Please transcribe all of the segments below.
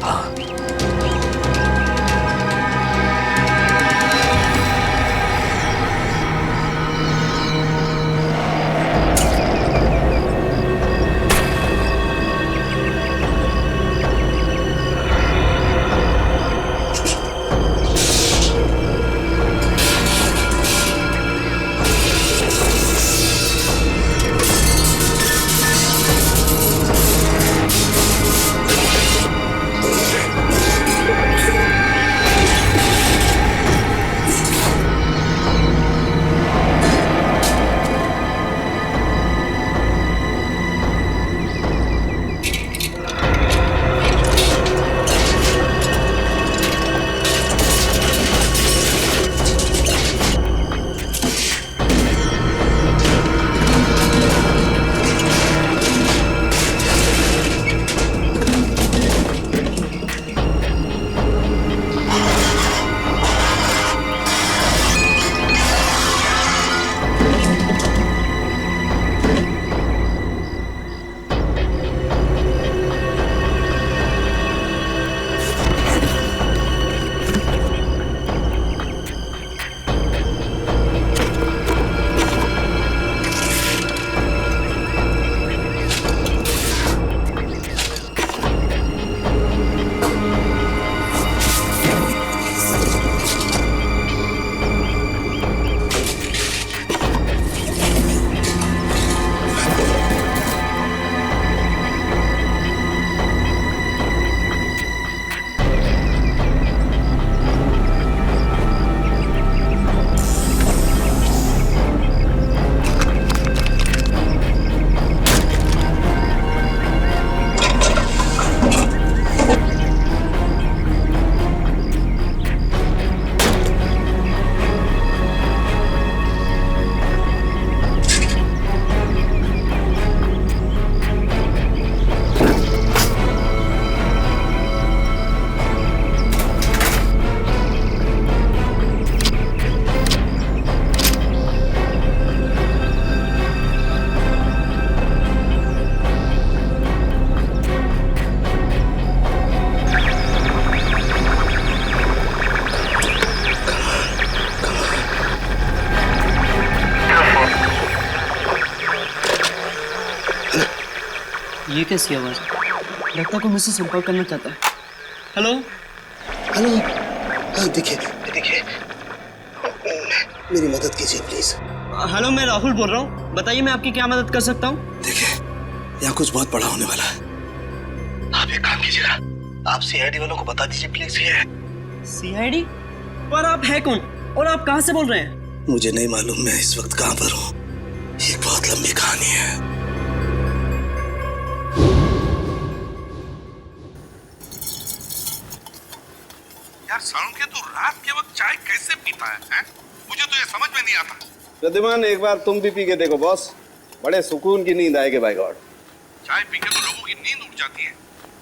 हाँ। ये कैसी आवाज है? लगता है कोई मुझसे संपर्क करना चाहता है। हेलो हेलो, हाँ देखिए देखिए, मेरी मदद कीजिए प्लीज। हेलो, मैं राहुल बोल रहा हूँ, बताइए मैं आपकी क्या मदद कर सकता हूँ? देखिए, यहाँ कुछ बहुत बड़ा होने वाला है। आप एक काम कीजिएगा, आप सीआईडी वालों को बता दीजिए प्लीज। ये सीआईडी? पर आप है कौन और आप कहाँ से बोल रहे हैं? मुझे नहीं मालूम मैं इस वक्त कहाँ पर हूँ। ये बहुत लंबी कहानी है। यार सालुंखे, तू रात के वक्त चाय कैसे पीता है? मुझे तो ये समझ में नहीं आता। प्रद्युमन, एक बार तुम भी पी के देखो बॉस, बड़े सुकून की नींद आएगी बाय गॉड। चाय पीकर तो लोगों की नींद उड़ जाती है।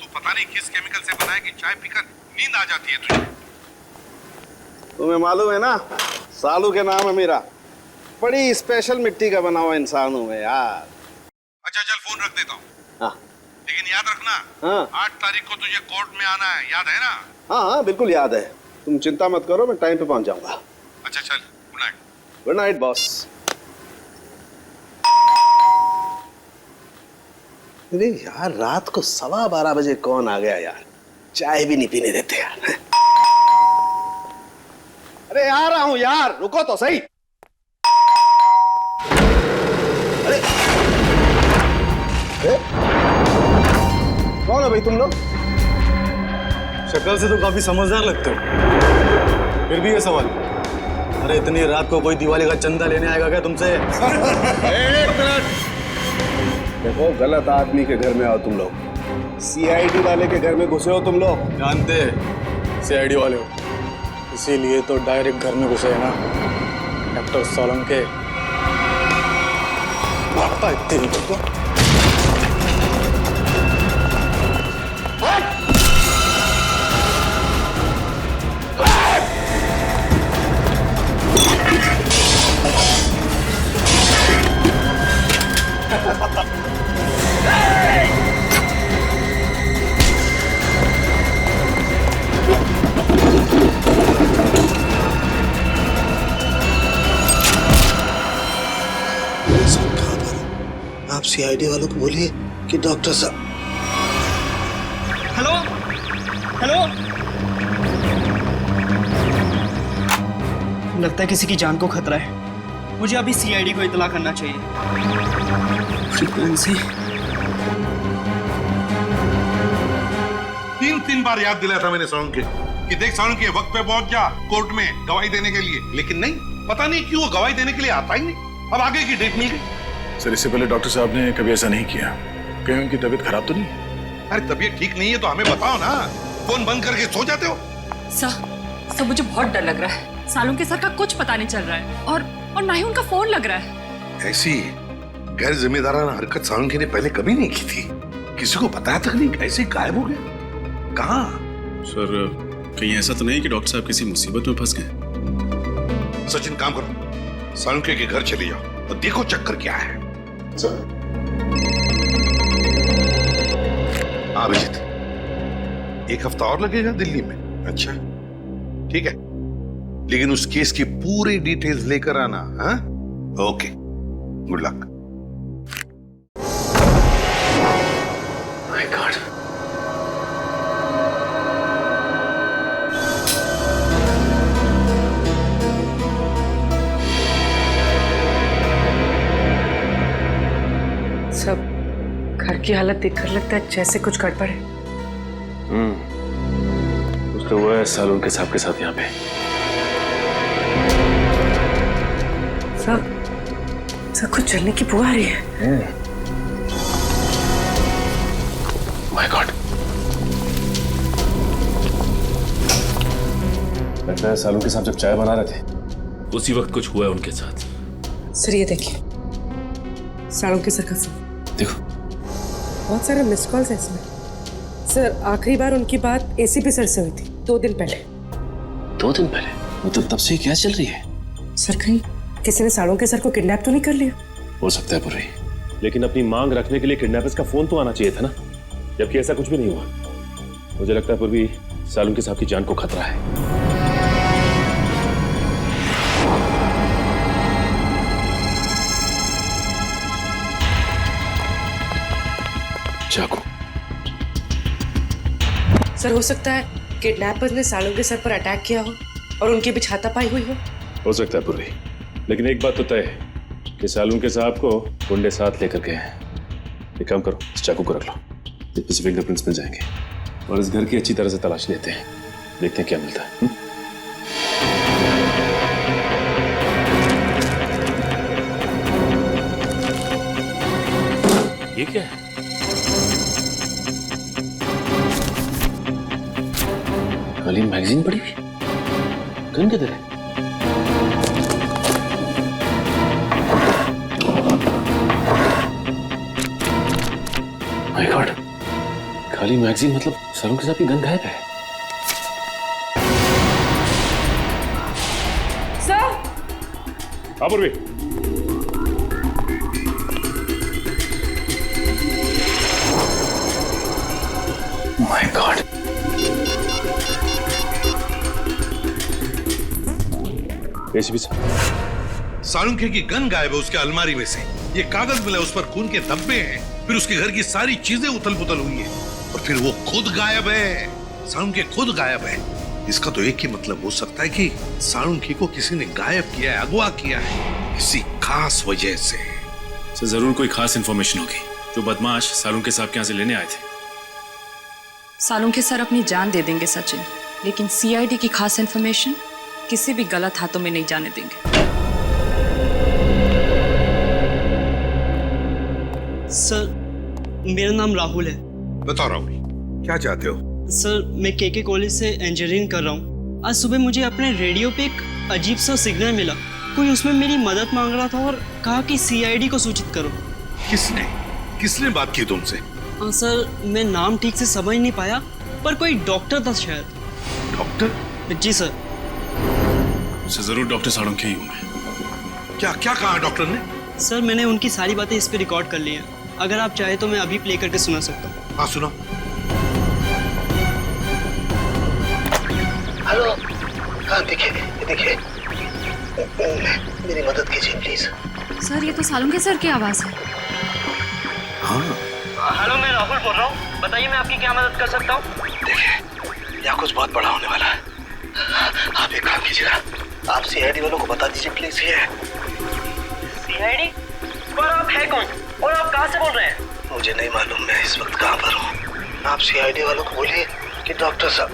तू पता नहीं किस केमिकल से बना है कि चाय पीकर नींद आ जाती है तुझे। तुम्हें मालूम है ना, सालू के नाम है मेरा। बड़ी स्पेशल मिट्टी का बना हुआ इंसान हूँ मैं यार। अच्छा चल, फोन रख देता हूँ। हाँ लेकिन याद रखना, हाँ 8 तारीख को तुझे कोर्ट में आना है, याद है ना? हाँ हाँ बिल्कुल याद है। तुम चिंता मत करो, मैं टाइम पे पहुंच जाऊंगा। अच्छा चल, good night. Good night boss. अरे यार, रात को 12:15 बजे कौन आ गया यार? चाय भी नहीं पीने देते यार। अरे आ रहा हूं यार, रुको तो सही। अरे कौन है भाई तुम लोग? शक्ल से तो काफी समझदार लगते हो, फिर भी ये सवाल। अरे इतनी रात को कोई दिवाली का चंदा लेने आएगा क्या तुमसे? एक मिनट, देखो गलत आदमी के घर में आओ तुम लोग। सीआईडी वाले के घर में घुसे हो तुम लोग। जानते सीआईडी वाले हो, इसीलिए तो डायरेक्ट घर में घुसे है ना डॉक्टर सोलंके। मारता है तेरी को। सीआईडी वालों को बोलिए कि डॉक्टर साहब। हेलो हेलो, लगता है किसी की जान को खतरा है। मुझे अभी सीआईडी को इत्तला करना चाहिए। फ्रीक्वेंसी 3 बार याद दिलाया था मैंने साउंड के कि देख साउंड के वक्त पे पहुंच जा कोर्ट में गवाही देने के लिए, लेकिन नहीं, पता नहीं क्यों वो गवाही देने के लिए आता ही नहीं। अब आगे की डेट मिल गई। सर, इससे पहले डॉक्टर साहब ने कभी ऐसा नहीं किया। कहीं उनकी तबीयत खराब तो नहीं है? अरे तबीयत ठीक नहीं है तो हमें बताओ ना, फोन बंद करके सो जाते हो। सर मुझे बहुत डर लग रहा है। सालों के सर का कुछ पता नहीं चल रहा है और ना ही उनका फोन लग रहा है। ऐसी गैर जिम्मेदाराना हरकत सालुंखे ने पहले कभी नहीं की थी। किसी को बताया तक नहीं, ऐसे गायब हो गया। कहाँ? सर, कहीं ऐसा तो नहीं कि डॉक्टर साहब किसी मुसीबत में फंस गए? सचिन, काम करो, सालुंखे के घर चले जाओ और देखो चक्कर क्या है। सर। हाँ अभिजीत, 1 हफ्ता और लगेगा दिल्ली में। अच्छा ठीक है, लेकिन उस केस की पूरी डिटेल्स लेकर आना। हाँ okay, good luck. My God, सब घर की हालत देखकर लगता है जैसे कुछ गड़बड़ है। कुछ तो हुआ है सालुंखे साहब के साथ यहाँ पे। सब कुछ जलने की बुआ आ रही है। माय गॉड, लगता है सालुंखे साहब जब चाय बना रहे थे उसी वक्त कुछ हुआ है उनके साथ। सर ये देखिए, सालुंखे सर का फोन। देखो, बहुत सारे मिस कॉल्स है इसमें। सर आखिरी बार उनकी बात एसीपी सर से हुई थी 2 दिन पहले। 2 दिन पहले? मतलब तब से क्या चल रही है? सर कहीं किसी ने सालुंखे सर को किडनैप तो नहीं कर लिया? हो सकता है पुर्री, लेकिन अपनी मांग रखने के लिए किडनैपर्स का फोन तो आना चाहिए था ना, जबकि ऐसा कुछ भी नहीं हुआ। मुझे लगता है पुर्री सालुंखे साहब की जान को खतरा है। चाकू। सर हो सकता है किडनैपर्स ने सालुंखे सर पर अटैक किया हो और उनके बीच हाथापाई हुई हो सकता है पुर्री, लेकिन एक बात तो तय है कि सालुंखे साहब को गुंडे साथ लेकर गए हैं। एक काम करो, इस चाकू को रख लो, इसमें से फिंगरप्रिंट्स मिल जाएंगे और इस घर की अच्छी तरह से तलाश लेते हैं, देखते हैं क्या मिलता है। ये क्या है? खाली मैगजीन पड़ी हुई, गन किधर है? माय गॉड, खाली मैगजीन मतलब सालुंखे साहब की गन गायब है। सर हाँ पूर्वी, माय गॉड, एसीपी साहब, सालुंखे की गन गायब है उसके अलमारी में से। ये कागज मिला, उस पर खून के धब्बे हैं, फिर उसके घर की सारी चीजें उथल पुथल हुई हैं और फिर वो खुद गायब है। सालुंखे खुद गायब है। इसका तो एक ही मतलब हो सकता है कि सालुंखे को किसी ने गायब किया है, अगवा किया है किसी खास वजह से। सर जरूर कोई खास इंफॉर्मेशन होगी जो बदमाश सालुंखे साहब के यहाँ से लेने आए थे। सालुंखे सर अपनी जान दे देंगे सचिन, लेकिन सीआईडी की खास इंफॉर्मेशन किसी भी गलत हाथों में नहीं जाने देंगे। सर मेरा नाम राहुल है। बताओ राहुल, क्या चाहते हो? सर मैं केके कॉलेज से इंजीनियरिंग कर रहा हूँ। आज सुबह मुझे अपने रेडियो पे एक अजीब सा सिग्नल मिला। कोई उसमें मेरी मदद मांग रहा था और कहा कि सीआईडी को सूचित करो। किसने बात की तुमसे? सर मैं नाम ठीक से समझ नहीं पाया, पर कोई डॉक्टर था शायद। डॉक्टर? जी सर। जरूर डॉक्टर सालुंखे ही होंगे। क्या क्या कहा डॉक्टर ने? सर मैंने उनकी सारी बातें इस पे रिकॉर्ड कर ली हैं। अगर आप चाहे तो मैं अभी प्ले करके सुना सकता हूँ। हाँ सुनो। हेलो, हाँ देखिए देखिए, मेरी मदद कीजिए प्लीज। सर ये तो सालुंखे सर की आवाज है। हेलो, मैं राहुल बोल रहा हूँ। बताइए मैं आपकी क्या मदद कर सकता हूँ? देखिए, यहाँ कुछ बहुत बड़ा होने वाला है। आप एक काम कीजिएगा, आप सीआईडी वालों को बता दीजिए प्लीज। ये सीआईडी? पर आप है कौन और आप कहाँ से बोल रहे हैं? मुझे नहीं मालूम मैं इस वक्त कहाँ पर हूँ। आप सीआईडी वालों को बोलिए कि डॉक्टर साहब।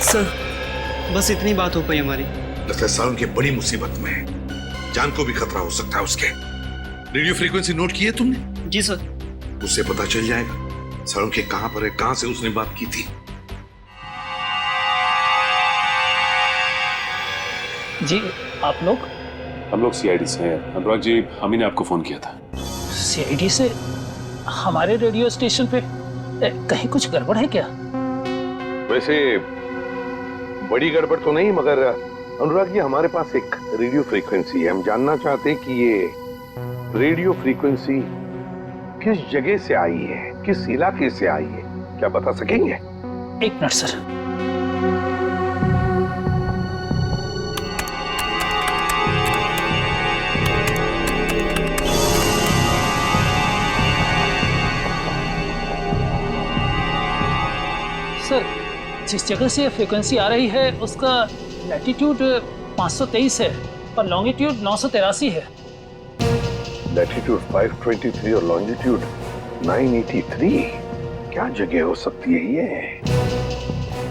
सर, बस इतनी बात हो पाई हमारी। लगता है सालून की बड़ी मुसीबत में है, जान को भी खतरा हो सकता है उसके। रेडियो फ्रीक्वेंसी नोट की है तुमने? जी सर। उससे पता चल जाएगा सालून के कहां पर है, कहां से उसने बात की थी। जी आप लोग? हम लोग सीआईडी से हैं। अनुराग जी, हामी ने आपको फोन किया था। सीआईडी से? हमारे रेडियो स्टेशन पे कहीं कुछ गड़बड़ है क्या? वैसे बड़ी गड़बड़ तो नहीं, मगर अनुराग जी हमारे पास एक रेडियो फ्रीक्वेंसी है। हम जानना चाहते हैं कि ये रेडियो फ्रीक्वेंसी किस जगह से आई है, किस इलाके से आई है, क्या बता सकेंगे? एक मिनट सर। सर, जिस जगह से फ्रीक्वेंसी आ रही है उसका लैटिट्यूड 523 है और लॉन्गिट्यूड 983 है। लैटिट्यूड 523 और लॉन्जिट्यूड 983। क्या जगह हो सकती है ये?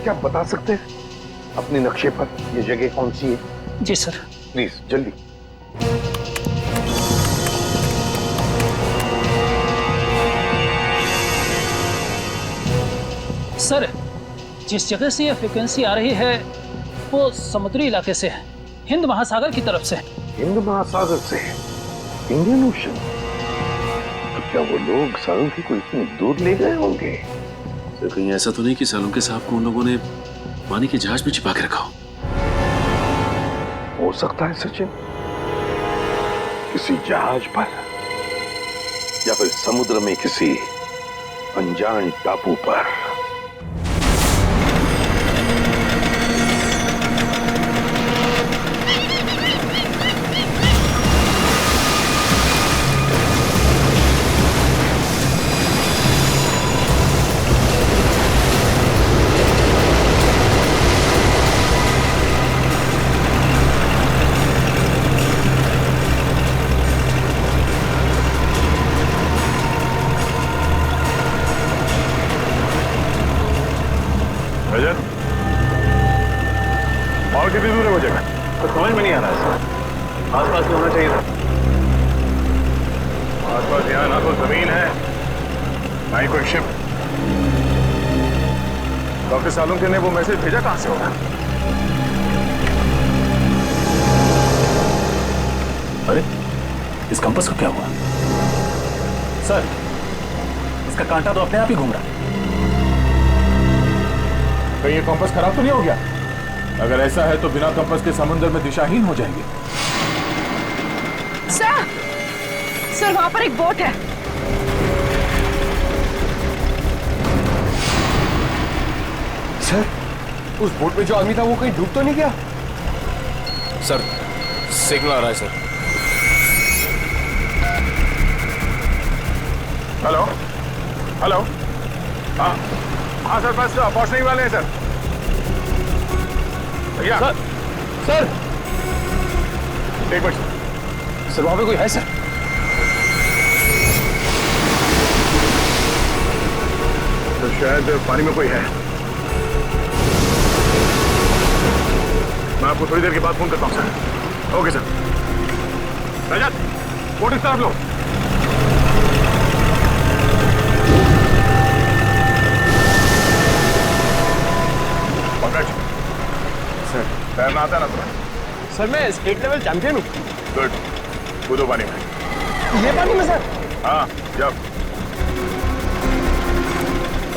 क्या आप बता सकते हैं अपने नक्शे पर ये जगह कौन सी है? जी सर। प्लीज जल्दी। सर, जिस जगह से यह फ्रीक्वेंसी आ रही है वो समुद्री इलाके से है, हिंद महासागर की तरफ से। हिंद महासागर से? Indian ocean? तो क्या वो लोग सालून की कोई इतनी दूर ले गए होंगे? तो कहीं ऐसा तो नहीं कि सालून साहब को उन लोगों ने पानी के जहाज में छिपा के रखा हो सकता है सचिन, किसी जहाज पर या फिर समुद्र में किसी अनजान टापू पर। और कितनी दूर है वो जगह? तो समझ में नहीं आ रहा है सर। आसपास में होना चाहिए था। आसपास यहाँ ना तो जमीन है ना ही कोई शिप। डॉक्टर सालुंके ने वो मैसेज भेजा कहाँ से होगा? अरे, इस कंपास को क्या हुआ? सर, इसका कांटा तो अपने आप ही घूम रहा है। तो ये कंपास खराब तो नहीं हो गया? अगर ऐसा है तो बिना कंपास के समुद्र में दिशाहीन हो जाएंगे। सर वहां पर एक बोट है। सर, उस बोट में जो आदमी था वो कहीं डूब तो नहीं गया? सर, सिग्नल आ रहा है सर। Hello hello. हाँ हाँ सर, बस पहुंचने ही वाले हैं सर। भैया सर, सर एक मिनट सर, वहां पे कोई है सर? तो शायद पानी में कोई है। मैं आपको थोड़ी देर के बाद फोन करता हूं sir. Okay sir. Rajat, boat इस तरफ लो। सर, तैरना आता है ना तुम्हें? सर, मैं स्टेट लेवल चैंपियन हूँ। गुड, कूदो पानी में। ये पानी में सर? हाँ, जब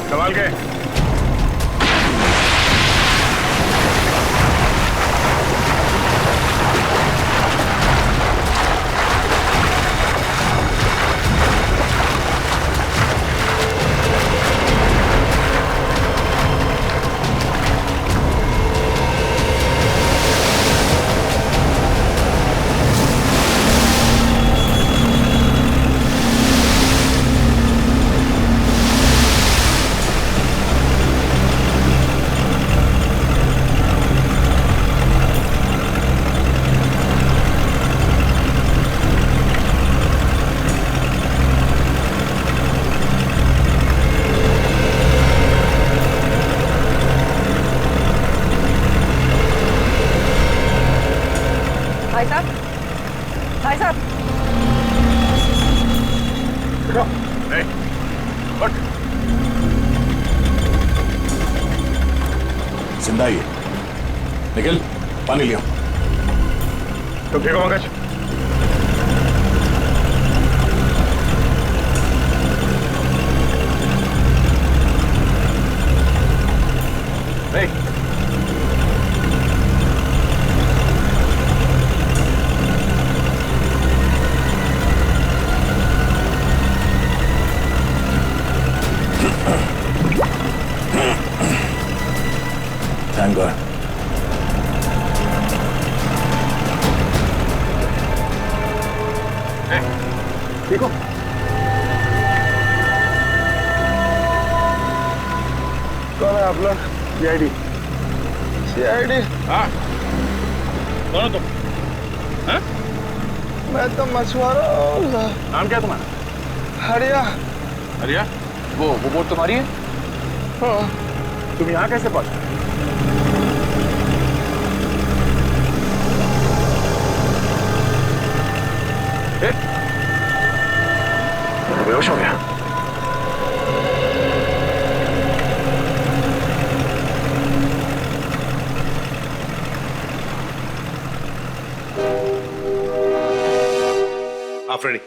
संभाल के। जिंदा ही है। निखिल, पानी लिया। तो ठीक हो पंकज? Thank God. ठीक हो? कौन है आप लोग? सीआईडी। सीआईडी? हाँ। कौन हो तुम? हाँ? मैं तो मछुआरा हूँ। नाम क्या तुम्हारा? हरिया। हरिया? वो बोट तुम्हारी है? हाँ। तुम यहाँ कैसे पहुंचे? बेहोश हो गया। फ्रेडी,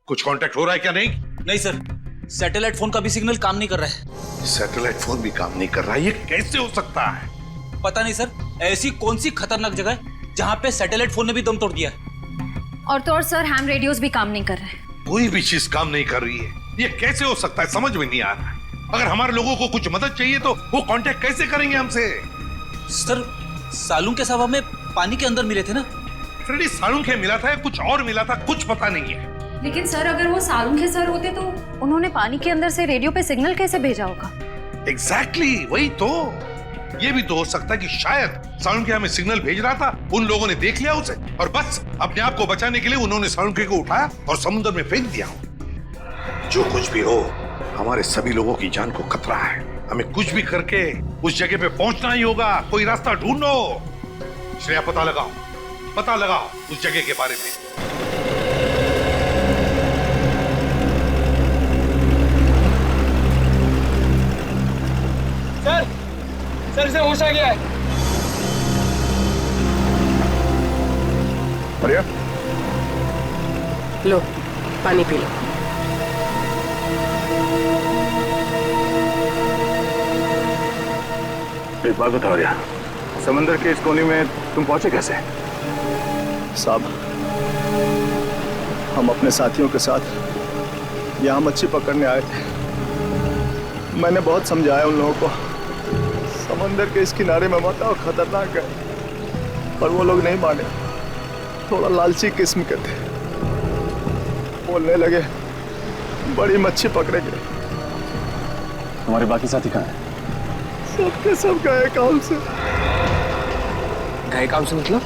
कुछ कांटेक्ट हो रहा है क्या? नहीं सर, सैटेलाइट फोन का भी सिग्नल काम नहीं कर रहा है। सैटेलाइट फोन भी काम नहीं कर रहा है? ये कैसे हो सकता है? पता नहीं सर, ऐसी कौन सी खतरनाक जगह है जहाँ पे सैटेलाइट फोन ने भी दम तोड़ दिया है। और तो और सर, हैम रेडियोस भी काम नहीं कर रहे हैं। कोई भी चीज काम नहीं कर रही है। ये कैसे हो सकता है? समझ में नहीं आ रहा है। अगर हमारे लोगों को कुछ मदद चाहिए तो वो कांटेक्ट कैसे करेंगे हमसे? सर, सालून के साहब हमें पानी के अंदर मिले थे ना। फ्रेडी, सालून के मिला था या कुछ और मिला था? कुछ पता नहीं है। लेकिन सर, अगर वो सालून के सर होते तो उन्होंने पानी के अंदर से रेडियो पे सिग्नल कैसे भेजा होगा? एग्जैक्टली, वही तो। ये भी तो हो सकता है कि शायद सालून के हमें सिग्नल भेज रहा था, उन लोगों ने देख लिया उसे और बस अपने आप को बचाने के लिए उन्होंने सालून के को उठाया और समुद्र में फेंक दिया। जो कुछ भी हो, हमारे सभी लोगों की जान को खतरा है। हमें कुछ भी करके उस जगह पे पहुंचना ही होगा। कोई रास्ता ढूंढो। श्रेया, पता लगाओ उस जगह के बारे में। सर इसे होश आ गया है। बढ़िया। लो, पानी पी लो। एक बात बताओ रिया, समंदर के इस कोने में तुम पहुंचे कैसे? साहब, हम अपने साथियों के साथ यहाँ मच्छी पकड़ने आए थे। मैंने बहुत समझाया उन लोगों को, समंदर के इस किनारे में मत आओ, खतरनाक है, पर वो लोग नहीं माने। थोड़ा लालची किस्म के थे। बोलने लगे बड़ी मच्छी पकड़ेंगे। हमारे बाकी साथी कहाँ हैं? सबके सब गए काम से। गए काम से मतलब?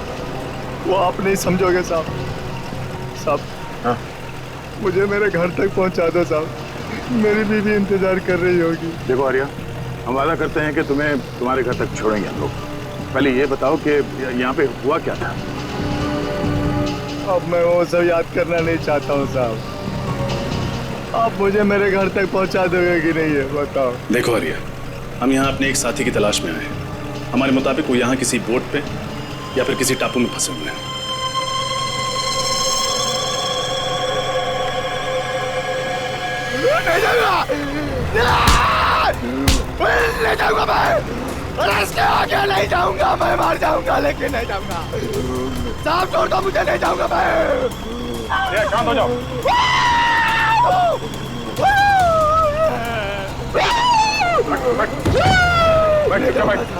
वो आप नहीं समझोगे साहब। हाँ? मुझे मेरे घर तक पहुंचा दो साहब, मेरी बीवी इंतजार कर रही होगी। देखो आर्या, हम वादा करते हैं कि तुम्हें तुम्हारे घर तक छोड़ेंगे हम लोग। पहले ये बताओ कि यहाँ पे हुआ क्या था? अब मैं वो सब याद करना नहीं चाहता हूँ साहब। आप मुझे मेरे घर तक पहुँचा दोगे कि नहीं है बताओ। देखो आर्या, हम यहाँ अपने एक साथी की तलाश में आए हैं। हमारे मुताबिक वो यहाँ किसी बोट पे या फिर किसी टापू में फंसे हुए हैं। ले जाऊंगा मैं, और इसके आगे नहीं जाऊंगा। मैं मार जाऊंगा लेकिन नहीं जाऊंगा। साहब छोड़ दो मुझे, नहीं जाऊंगा मैं। शांत हो जाओ। बैठ।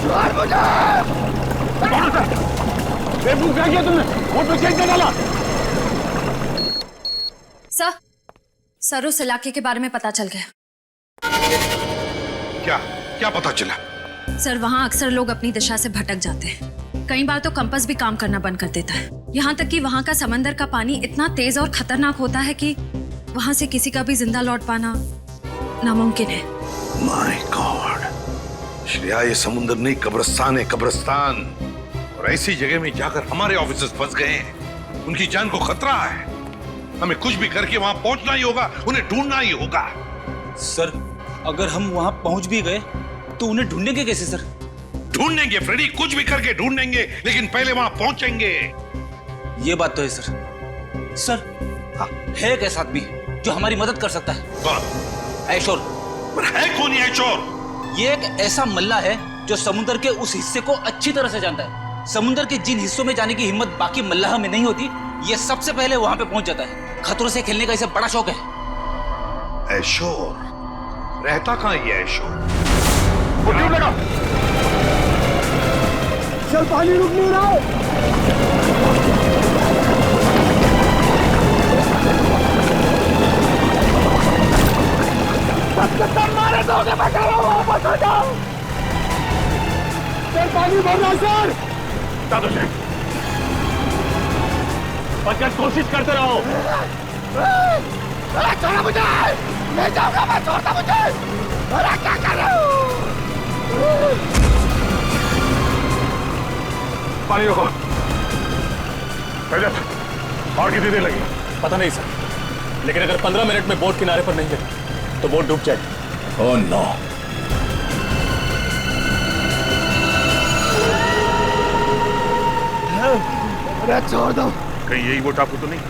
छोड़ मुझे! बेवकूफ क्या किया तुमने? बोट पे चेक डाला। सर उस इलाके के बारे में पता चल गया। क्या क्या पता चला? सर वहाँ अक्सर लोग अपनी दिशा से भटक जाते हैं। कई बार तो कंपास भी काम करना बंद कर देता है। यहाँ तक कि वहाँ का समंदर का पानी इतना तेज और खतरनाक होता है कि वहाँ से किसी का भी जिंदा लौट पाना नामुमकिन है। माय गॉड, श्रेया ये समुद्र नहीं कब्रिस्तान है, कब्रिस्तान। और ऐसी जगह में जाकर हमारे ऑफिसर्स फंस गए हैं। उनकी जान को खतरा है। हमें कुछ भी करके वहां पहुंचना ही होगा, उन्हें ढूंढना ही होगा। सर अगर हम वहां पहुंच भी गए तो उन्हें ढूंढेंगे कैसे सर? ढूंढेंगे फ्रेडी, कुछ भी करके ढूंढेंगे, लेकिन पहले वहां पहुंचेंगे। ये बात तो है सर। सर हाँ, है एक ऐसा आदमी जो हमारी मदद कर सकता है। कौन? ऐशोर। पर है कौन ये ऐशोर? ये एक ऐसा मल्ला है जो समुद्र के उस हिस्से को अच्छी तरह से जानता है। समुद्र के जिन हिस्सों में जाने की हिम्मत बाकी मल्लाह में नहीं होती, ये सबसे पहले वहां पे पहुंच जाता है। खतरों से खेलने का इसे बड़ा शौक है। ऐशोर रहता कहाँ ये ऐशोर? लगा। चल पानी रुक नहीं रहा। मारे दोगे, बचा लो, वापस आ जाओ। चल पानी भर रहा सर। दादू जी बचकर कोशिश करते रहो। छोड़ा मुझे, मैं जाऊंगा, मैं छोड़ता मुझे। अरे क्या कर रहे हो? पानी रोको। और कितनी देर लगी? पता नहीं सर, लेकिन अगर 15 मिनट में बोट किनारे पर नहीं गई तो बोट डूब जाएगी। Oh no. अरे छोड़ दो। कहीं यही वो टापू तो नहीं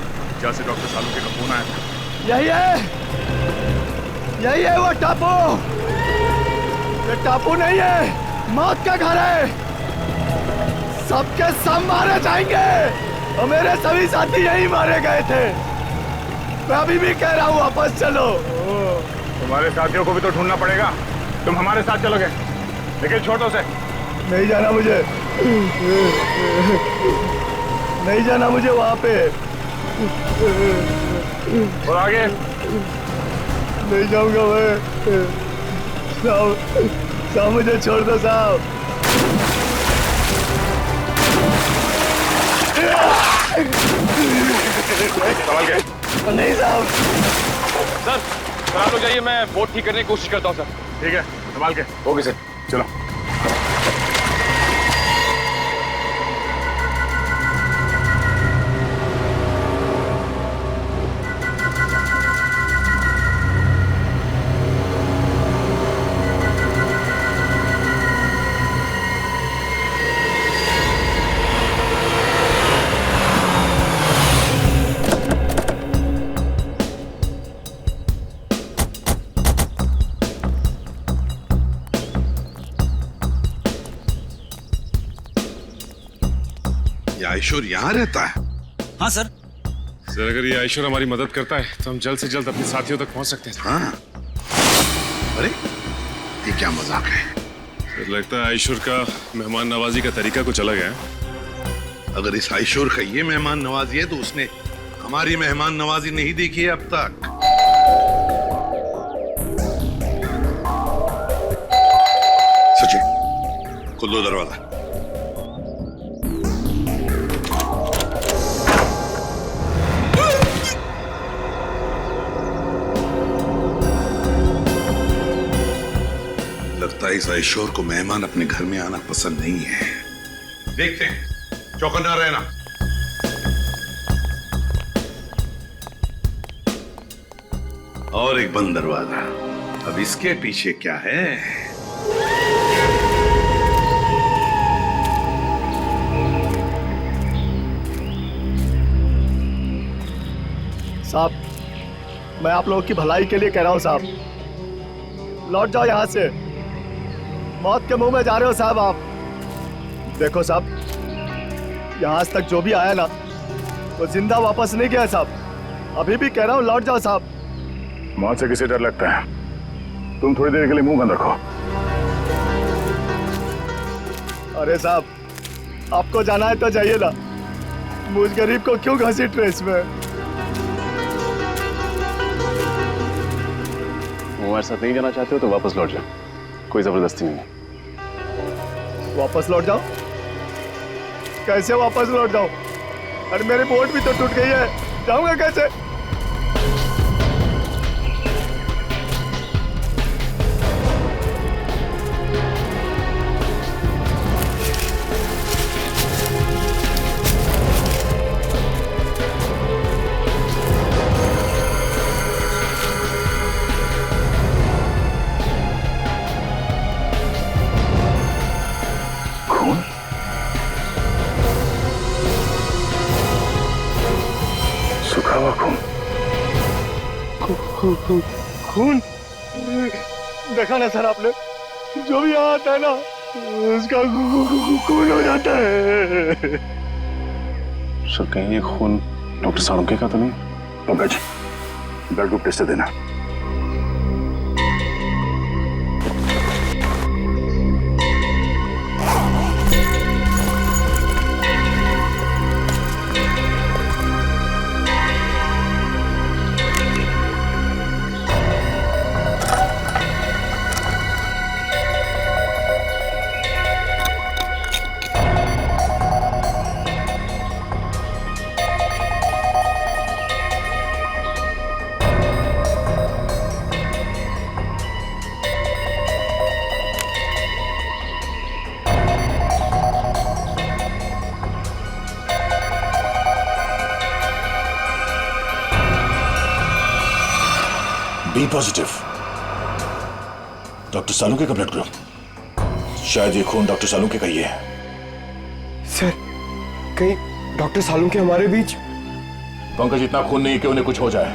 जहाँ से डॉक्टर सालुंखे का फोन आया था? यही है वो टापू। ये टापू नहीं है, मौत का घर है। सबके सब मारे जाएंगे और मेरे सभी साथी यही मारे गए थे। मैं अभी भी कह रहा हूँ वापस चलो। तुम्हारे साथियों को भी तो ढूंढना पड़ेगा। तुम हमारे साथ चलोगे, लेकिन छोटों से नहीं जाना मुझे। नहीं जाना मुझे वहां पे। और आगे नहीं जाऊंगा मैं। साहब मुझे छोड़ दो साहब। सवाल क्या? नहीं साहब। सर आप लोग जाइए, मैं बोट ठीक करने की कोशिश करता हूँ सर। ठीक है, संभाल के। ओके सर, चलो। ऐशोर यहाँ रहता है? हाँ सर। सर अगर ये ऐशोर हमारी मदद करता है तो हम जल्द से जल्द अपने साथियों तक पहुंच सकते हैं। हाँ। अरे ये क्या मजाक है? सर लगता है ऐशोर का मेहमान नवाजी का तरीका कुछ अलग है। अगर इस ऐशोर का ये मेहमान नवाजी है तो उसने हमारी मेहमान नवाजी नहीं देखी है अब तक। सचिन खोल दो दरवाजा। लगता है इस ऐशोर को मेहमान अपने घर में आना पसंद नहीं है। देखते हैं, चौकन्ना रहना। और एक बंद दरवाजा। अब इसके पीछे क्या है? साहब मैं आप लोगों की भलाई के लिए कह रहा हूं साहब, लौट जाओ यहां से। मौत के मुंह में जा रहे हो साहब आप। देखो साहब यहां आज तक जो भी आया ना वो जिंदा वापस नहीं गया साहब। अभी भी कह रहा हूं लौट जाओ साहब। मौत से किसे डर लगता है? तुम थोड़ी देर के लिए मुंह बंद रखो। अरे साहब, आपको जाना है तो जाइए ना, मुझ गरीब को क्यों घसीट रहे इसमें? वो हमारे साथ नहीं जाना चाहते हो तो वापस लौट जाओ, कोई जबरदस्ती नहीं है। वापस लौट जाओ? कैसे वापस लौट जाओ? अरे मेरी बोट भी तो टूट गई है, जाऊंगा कैसे? खून देखा ना सर आपने, जो भी यहाँ आता है ना उसका खून हो जाता है। सर कहीं ये खून डॉक्टर साळुंखे का तो नहीं? पंकज, ब्लड ग्रुप टेस्ट देना। बी पॉजिटिव, डॉक्टर साळुंखे का ब्लड ग्रुप। शायद ये खून डॉक्टर साळुंखे का ही है। सर, कहीं डॉक्टर साळुंखे हमारे बीच? पंकज, इतना खून नहीं कि उन्हें कुछ हो जाए।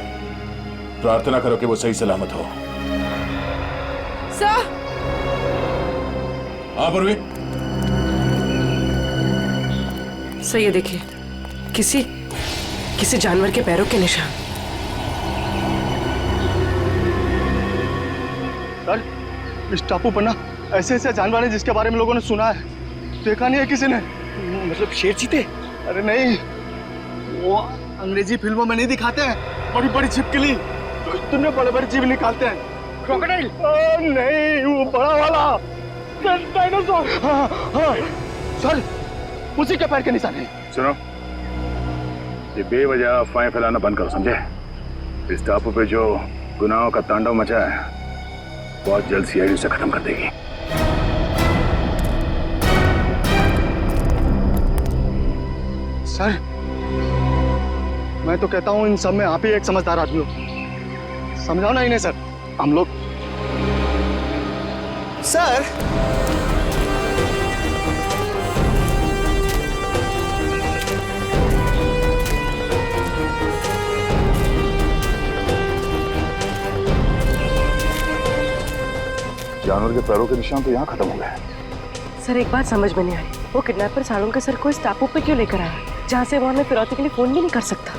प्रार्थना करो कि वो सही सलामत हो। सर, हाँ परवीन। सर ये देखिए, किसी जानवर के पैरों के निशान। सर, इस टापू पर ना ऐसे ऐसे जानवर हैं जिसके बारे में लोगों ने सुना है, देखा नहीं है किसी ने। मतलब शेर चीते? अरे नहीं, वो अंग्रेजी फिल्मों में नहीं दिखाते हैं, बड़ी बड़ी छिपकली जो इतने बड़े बड़े जीव निकालते हैं। क्रोकोडाइल? नहीं, वो बड़ा वाला डायनासोर। हाँ हाँ सर, उसी के पैर के निशान है। सुनो, ये बेवजह अफवाहें फैलाना बंद करो, समझे? इस टापू पे जो गुनाहों का तांडव मचा है बहुत जल्द सीआईडी से खत्म कर देगी। सर, मैं तो कहता हूँ इन सब में आप ही एक समझदार आदमी हो, समझाओ ना इन्हें सर। हम लोग सर, जानवर के पैरों के निशान तो यहाँ खत्म हो गए। सर एक बात समझ में नहीं आ रही, वो किडनैपर साळुंखे सर को इस टापू पे क्यों लेकर आया, जहाँ से वो हमें फिरौती के लिए फोन भी नहीं कर सकता?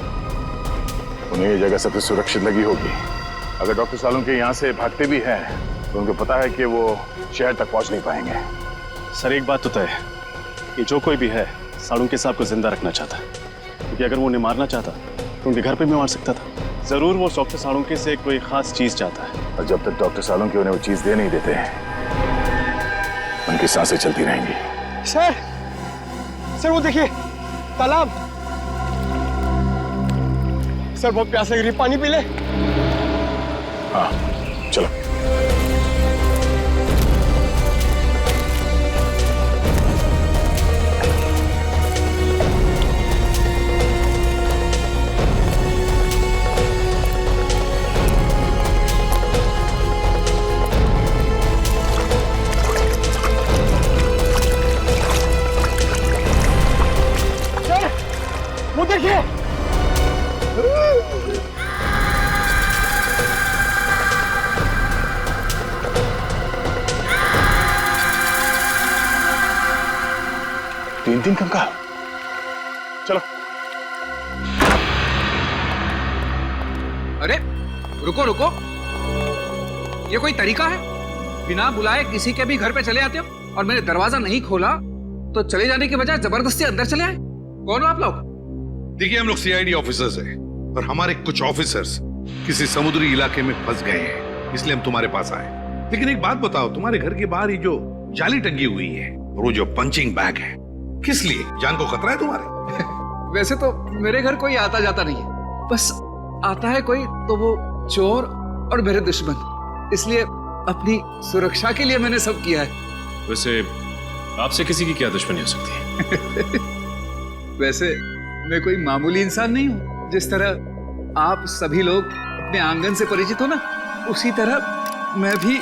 उन्हें ये जगह सबसे सुरक्षित लगी होगी। अगर डॉक्टर साळुंखे यहाँ से भागते भी हैं तो उनको पता है कि वो शहर तक पहुँच नहीं पाएंगे। सर एक बात तो तय है, ये जो कोई भी है साळुंखे साहब को जिंदा रखना चाहता है, क्योंकि अगर वो उन्हें मारना चाहता तो उनके घर पे भी मार सकता था। जरूर वो डॉक्टर साळुंखे से कोई खास चीज चाहता है, और जब तक डॉक्टर साळुंखे उन्हें वो चीज दे नहीं देते हैं उनकी सांसें चलती रहेंगी। सर, वो देखिए तालाब। सर बहुत प्यास लग रही है, पानी पी ले। हाँ चलो। वो देखिए, तीन कंकाल। चलो। अरे रुको रुको, ये कोई तरीका है? बिना बुलाए किसी के भी घर पे चले आते हो और मैंने दरवाजा नहीं खोला तो चले जाने के बजाय जबरदस्ती अंदर चले आए। कौन हो आप लोग? देखिए, हम लोग सीआईडी ऑफिसर्स हैं और हमारे कुछ ऑफिसर्स किसी समुद्री इलाके में फंस गए हैं, इसलिए हम तुम्हारे पास आए। लेकिन एक बात बताओ, तुम्हारे घर के बाहर ही जो जाली टंगी हुई है और वो जो पंचिंग बैग है, किस लिए? जान को खतरा है तुम्हारे? वैसे तो मेरे घर कोई आता जाता नहीं है, बस आता है कोई तो वो चोर और मेरे दुश्मन, इसलिए अपनी सुरक्षा के लिए मैंने सब किया है। वैसे आपसे किसी की क्या दुश्मनी हो सकती है? वैसे मैं कोई मामूली इंसान नहीं हूँ। जिस तरह आप सभी लोग अपने आंगन से परिचित हो ना, उसी तरह मैं भी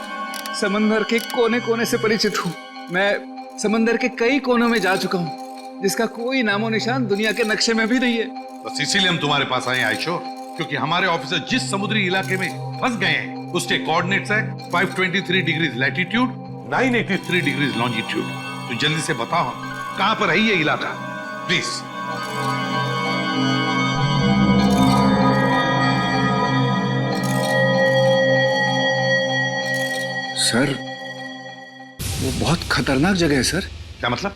समंदर के कोने कोने से परिचित हूँ। मैं समंदर के कई कोनों में जा चुका हूँ, जिसका कोई नामो निशान दुनिया के नक्शे में भी नहीं है। बस इसीलिए हम तुम्हारे पास आए आयशो, क्योंकि हमारे ऑफिसर जिस समुद्री इलाके में फंस गए हैं उसके कोऑर्डिनेट्स है 523 डिग्रीज लैटिट्यूड, 983 डिग्रीज लॉन्जिट्यूड। तो जल्दी से बताओ कहां पर है ये इलाका, प्लीज। सर, वो बहुत खतरनाक जगह है सर। क्या मतलब?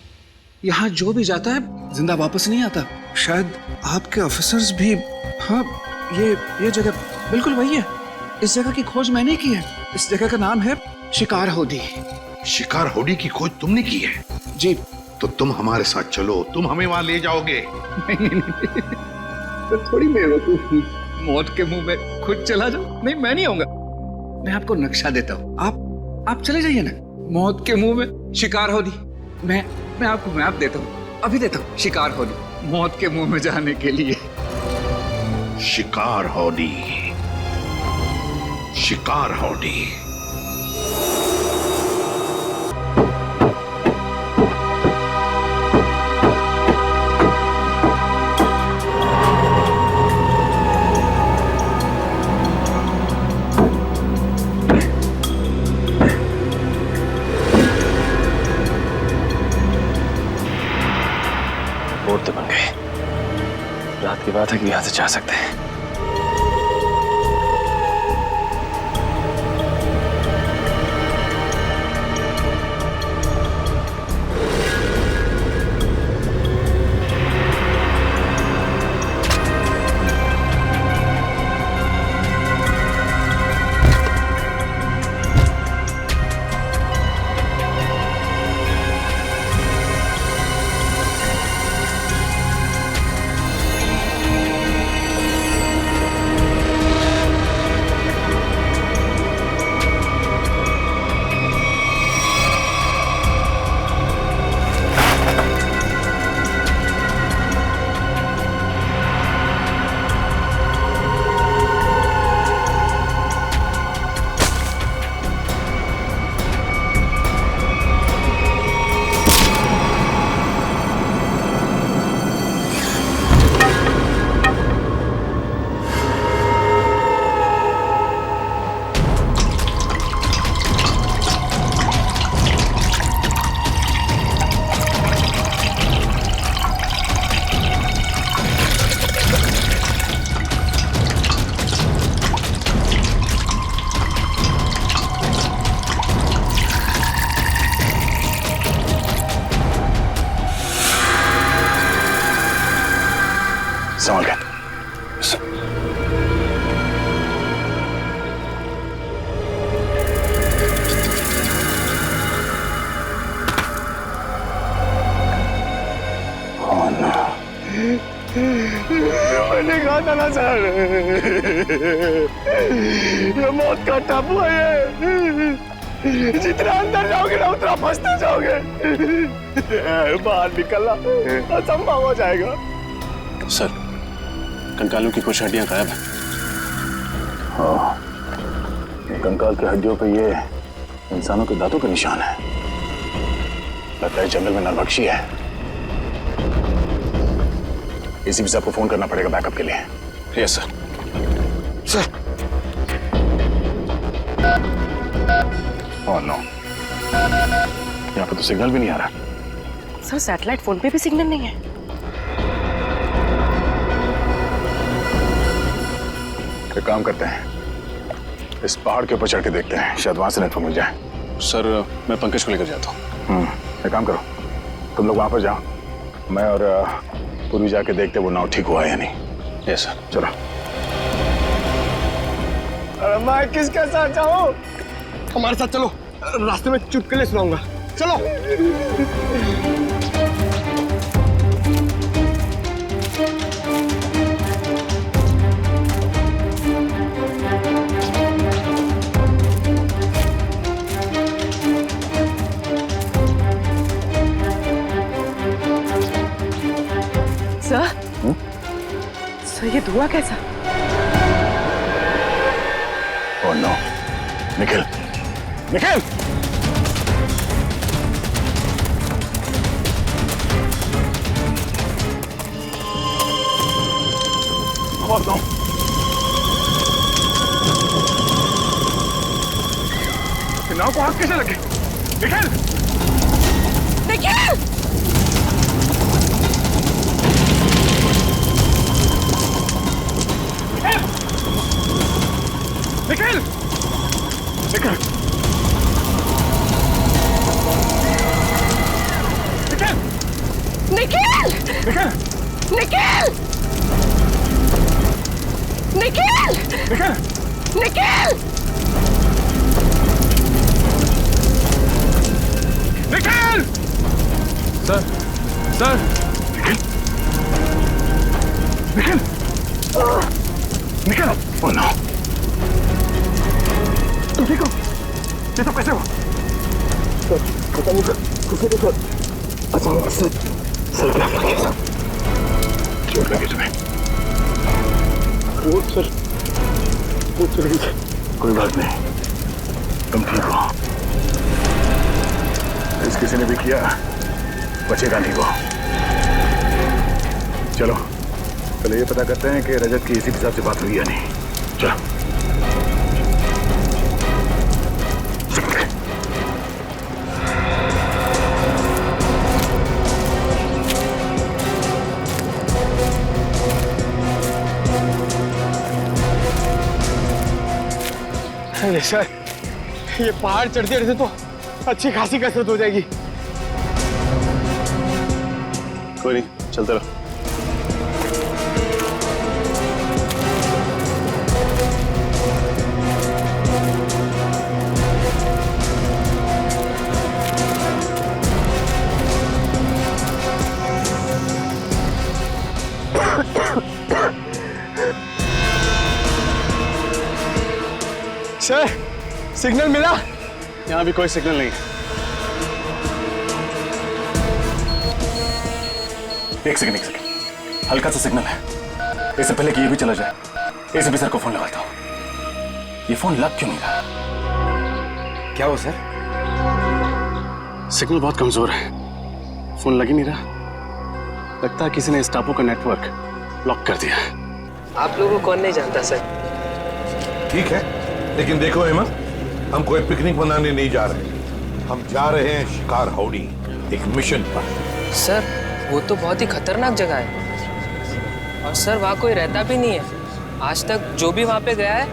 यहाँ जो भी जाता है जिंदा वापस नहीं आता। शायद आपके ऑफिसर्स भी। हाँ, ये जगह बिल्कुल वही है। इस जगह की खोज मैंने की है। इस जगह का नाम है शिकार होडी। शिकार होडी की खोज तुमने की है? जी। तो तुम हमारे साथ चलो, तुम हमें वहां ले जाओगे। नहीं, तो थोड़ी बेवकूफ हूँ, मौत के मुंह में खुद चला जाओ। नहीं, मैं नहीं आऊंगा। मैं आपको नक्शा देता हूँ, आप चले जाइए ना। मौत के मुंह में शिकार होडी। मैं आपको मैप देता हूँ, अभी देता हूँ। शिकार होडी, मौत के मुंह में जाने के लिए। शिकार होडी, शिकार होडी। बोर्ड तो बन गए। रात की बात है कि यहां से जा सकते हैं। संभाल के। मैंने कहा था ना सर, ये मौत का टापू है। जितना अंदर जाओगे ना उतना फंसते जाओगे। बाहर निकलना असंभव हो जाएगा। सर, कंकालों की कुछ हड्डियां गायब हैं। हाँ, कंकाल की हड्डियों पे ये इंसानों के दांतों का निशान है। लगता है जंगल में नरभक्षी है। इसी भी से आपको फोन करना पड़ेगा बैकअप के लिए। Yes sir. Sir. Oh no, यहाँ पे तो सिग्नल भी नहीं आ रहा। सर, सैटेलाइट फोन पे भी सिग्नल नहीं है। एक काम करते हैं, इस पहाड़ के ऊपर चढ़ के देखते हैं, शायद वहां से नेटवर्क मिल जाए। सर, मैं पंकज को लेकर जाता हूँ। एक काम करो, तुम लोग वापस जाओ, मैं और पूर्वी जाके देखते वो नाव ठीक हुआ या नहीं। यस सर, चलो। मैं किसके साथ जाऊं? हमारे साथ चलो, रास्ते में चुटकुले सुनाऊंगा। चलो। सर ये धुआं कैसा? Oh no, Nikhil, Nikhil! Oh no! नाव को आग कैसे लगे? Nikhil! Nikhil! Nikhil! Nikhil! Nikhil! Nikhil! Nikhil! Nikhil! Nikhil! Nikhil! Nikhil! Sir, sir! Nikhil! Nikhil! Nikhil! Oh no! तुम ठीक हो? ये सब कैसे हुआ? सर, पता नहीं सर, किसी के साथ अचानक से सर क्या लग गया सर? चोट लगी तुम्हें? वो सर, वो चल गई। कोई बात नहीं, तुम ठीक हो। इस किसी ने भी किया, बचेगा नहीं वो। चलो, चलो ये पता करते हैं कि रजत की इसी हिसाब से बात हुई या नहीं। चलो। अरे सर, ये पहाड़ चढ़ते चढ़ते तो अच्छी खासी कसरत हो जाएगी। कोई नहीं, चलते रहो। सर, सिग्नल मिला? यहाँ भी कोई सिग्नल नहीं है। एक सेकंड, हल्का सा सिग्नल है। इससे पहले कि ये भी चला जाए, एसीपी सर को फोन लगाता हूँ। ये फोन लग क्यों नहीं रहा? क्या हो सर? सिग्नल बहुत कमजोर है, फोन लग ही नहीं रहा। लगता है किसी ने इस टापू का नेटवर्क लॉक कर दिया है। आप लोगों को कौन नहीं जानता सर? ठीक है, लेकिन देखो हेमा, हम कोई पिकनिक मनाने नहीं जा रहे। हम जा रहे हैं शिकार हाउडी, एक मिशन पर। सर, वो तो बहुत ही खतरनाक जगह है और सर वहाँ कोई रहता भी नहीं है। आज तक जो भी वहाँ पे गया है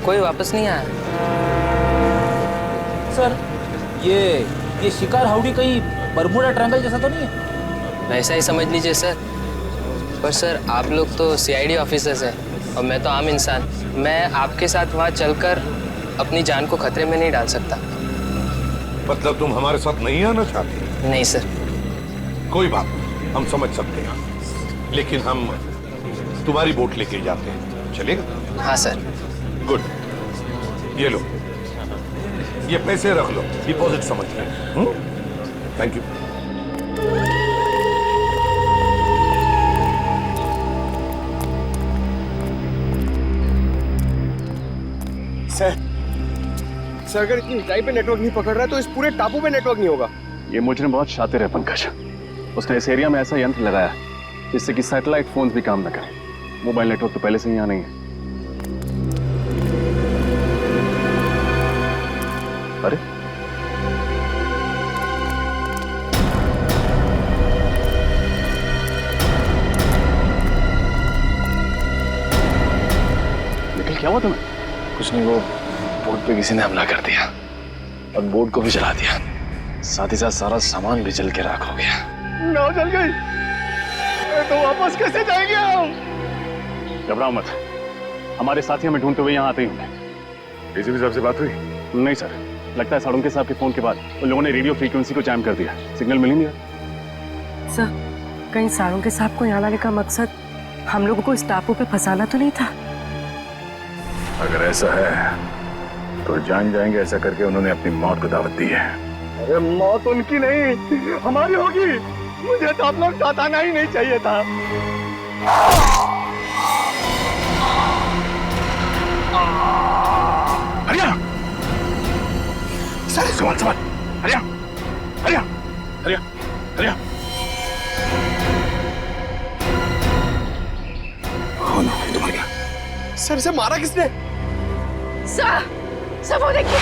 कोई वापस नहीं आया। सर, ये शिकार हाउडी कहीं बरमूडा ट्रायंगल जैसा तो नहीं है? वैसा ही समझ लीजिए सर। पर सर, आप लोग तो सीआईडी ऑफिसर्स हैं और मैं तो आम इंसान। मैं आपके साथ वहाँ चलकर अपनी जान को खतरे में नहीं डाल सकता। मतलब तुम हमारे साथ नहीं आना चाहते? नहीं सर। कोई बात नहीं, हम समझ सकते हैं, लेकिन हम तुम्हारी बोट लेके जाते हैं, चलेगा? हाँ सर। गुड, ये लो, ये पैसे रख लो, डिपॉजिट समझ लो। Thank you. सर अगर इतनी ऊंचाई पे नेटवर्क नहीं पकड़ रहा है तो इस पूरे टापू पे नेटवर्क नहीं होगा। ये मुजरिम बहुत शातिर है पंकज। उसने इस एरिया में ऐसा यंत्र लगाया जिससे कि सैटेलाइट फोन्स भी काम न करें। मोबाइल नेटवर्क तो पहले से ही यहाँ नहीं है। अरे निकल, क्या हुआ तुम्हें? कुछ नहीं, वो बोट पे किसी ने हमला कर दिया और बोट को भी जला दिया। साथ ही साथ सारा सामान भी जल के राख हो गया। नाव जल गई तो वापस कैसे जाएंगे हम? घबराओ मत, हमारे साथी हमें ढूंढते हुए यहाँ आते ही होंगे। डीसीपी साहब से बात हुई? नहीं सर, लगता है साळुंके साहब के फोन के बाद उन लोगों ने रेडियो फ्रीक्वेंसी को जैम कर दिया, सिग्नल मिल ही नहीं रहा। सर, कहीं साळुंके साहब को यहाँ लाने का मकसद हम लोगों को इस टापू पे फंसाना तो नहीं था? अगर ऐसा है तो जान जाएंगे, ऐसा करके उन्होंने अपनी मौत को दावत दी है। अरे मौत उनकी नहीं, हमारी होगी। मुझे तो आप लोग साथ आना ही नहीं चाहिए था। हरिया, सर संभाल संभाल, हरिया हरिया हरिया हरिया। कौन है तुम्हारे? सर से मारा किसने? सर वो देखिए।